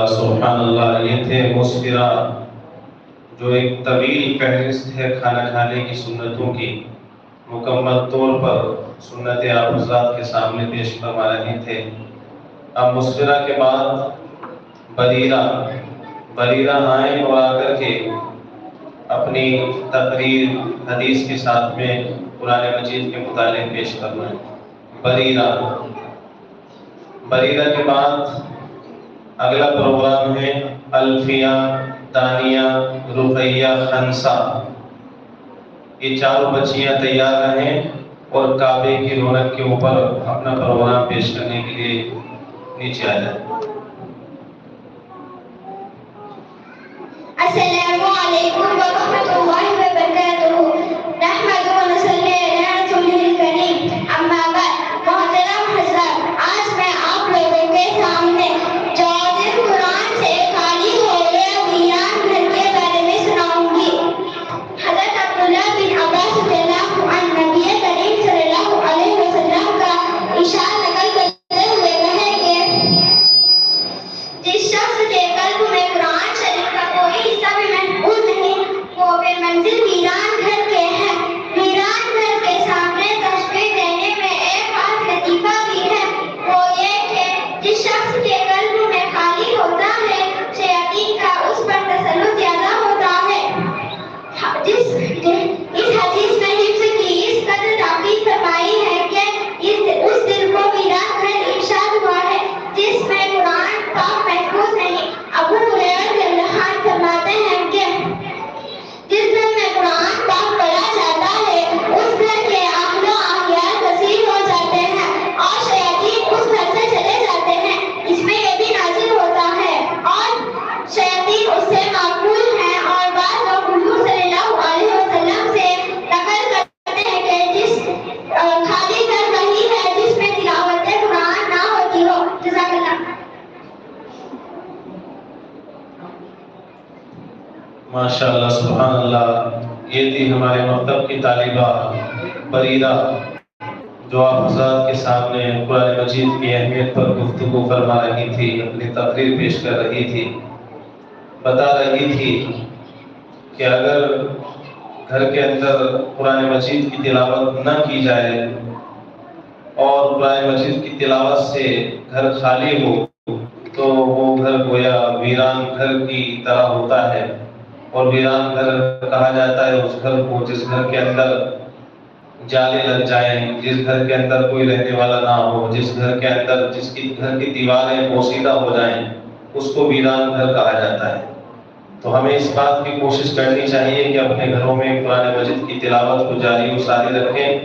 سبحان اللہ، یہ تھے مسفرہ، جو ایک طویل فہرست ہے کھانا کھانے کی سنتوں کی، مکمل طور پر سنت آپ حضرات کے سامنے پیش فرما رہے تھے۔ اب مسفرہ کے بعد بریرہ آئیں اور آ کر کے اپنی تقریر حدیث کے ساتھ میں قرآن مجید کے متعلق پیش کرنا ہے۔ بریرہ کے بعد اگلا پروگرام ہے الفیہ، دانیہ، رقیہ، خنسا۔ یہ چاروں بچیاں تیار رہیں اور کعبے کی رونق کے اوپر اپنا پروگرام پیش کرنے کے لیے نیچے آ جائیں۔ السلام علیکم ورحمۃ اللہ وبرکاتہ۔ نحمد و نصلی علی رسولہ الکریم، اما بعد۔ محترم حضرات، آج میں آپ لوگوں کے سامنے جو دل قرآن سے خالی ہو گیا ویران گھر کے بارے میں سناؤں گی۔ حضرت عبداللہ بن عباس رضی اللہ عنہ نبی کریم صلی اللہ علیہ وسلم کا ارشاد نقل کرتے ہوئے کہے کہ جس شخص کے قلب میں قرآن شریف کا کوئی حصہ بھی محفوظ نہیں، وہ بے منزل ویران گھر کے ہیں۔ ویران گھر کے سامنے تشبیہ دینے میں ایک خاص لطیفہ بھی ہے، وہ یہ کہ جس شخص کے قلب میں خالی ہوتا ہے، شیاطین کا اس پر تسلط زیادہ ہوتا ہے۔ اس حدیث میں حفظ کی اس قدر تاکید فرمائی ہے کہ اس دل کو ویران گھر ارشاد ہوا ہے جس میں قرآن پاک محفوظ نہیں۔ ابو ہریرہ رضی اللہ عنہ فرماتے ہیں کہ جس گھر میں قرآن پاک پڑھا جاتا ہے اس گھر کے اہل و احیاء کثیر ہو جاتے ہیں اور شیاطین اس گھر سے چلے جاتے ہیں۔ اس میں یہ بھی نازل ہوتا ہے اور شیاطین اس سے معقول ہیں، اور بعض لوگ حضور صلی اللہ علیہ وسلم سے نقل کرتے ہیں کہ جس خالی گھر وہی ہے جس میں تلاوت قرآن نہ ہوتی ہو۔ جزاک اللہ۔ ماشاءاللہ، سبحان اللہ، یہ تھی ہمارے مکتب کی طالبہ بریرہ، جو آپ حضرات کے سامنے قرآن مجید کی اہمیت پر گفتگو فرما رہی تھی، اپنی تقریر پیش کر رہی تھی، بتا رہی تھی کہ اگر گھر کے اندر قرآن مجید کی تلاوت نہ کی جائے اور قرآن مجید کی تلاوت سے گھر خالی ہو تو وہ گھر گویا ویران گھر کی طرح ہوتا ہے، اور ویران گھر کہا جاتا ہے اس گھر کو جس گھر کے اندر جالے لگ جائیں، جس گھر کے اندر کوئی رہنے والا نہ ہو، جس گھر کے اندر جس کی گھر کی دیواریں پوشیدہ ہو جائیں، اس کو ویران گھر کہا جاتا ہے۔ تو ہمیں اس بات کی کوشش کرنی چاہیے کہ اپنے گھروں میں قرآن مجید کی تلاوت کو جاری و ساری رکھیں،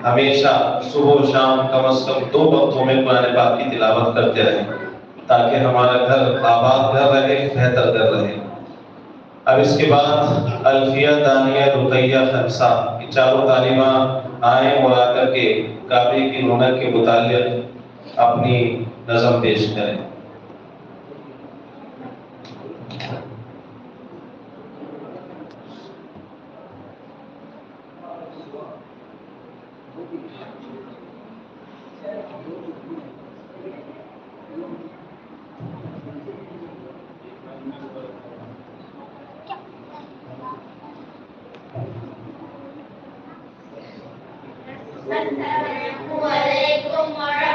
ہمیشہ صبح و شام کم از کم 2 وقتوں میں قرآن پاک کی تلاوت کرتے رہیں تاکہ ہمارا گھر آباد گھر رہے، بہتر گھر رہے۔ اب اس کے بعد الفیہ، دانیہ، رقیہ، خنسا، یہ چاروں طالباں آئیں اور آ کر کے کعبے کی رونق کے متعلق اپنی نظم پیش کریں۔ السلام علیکم ورحمۃ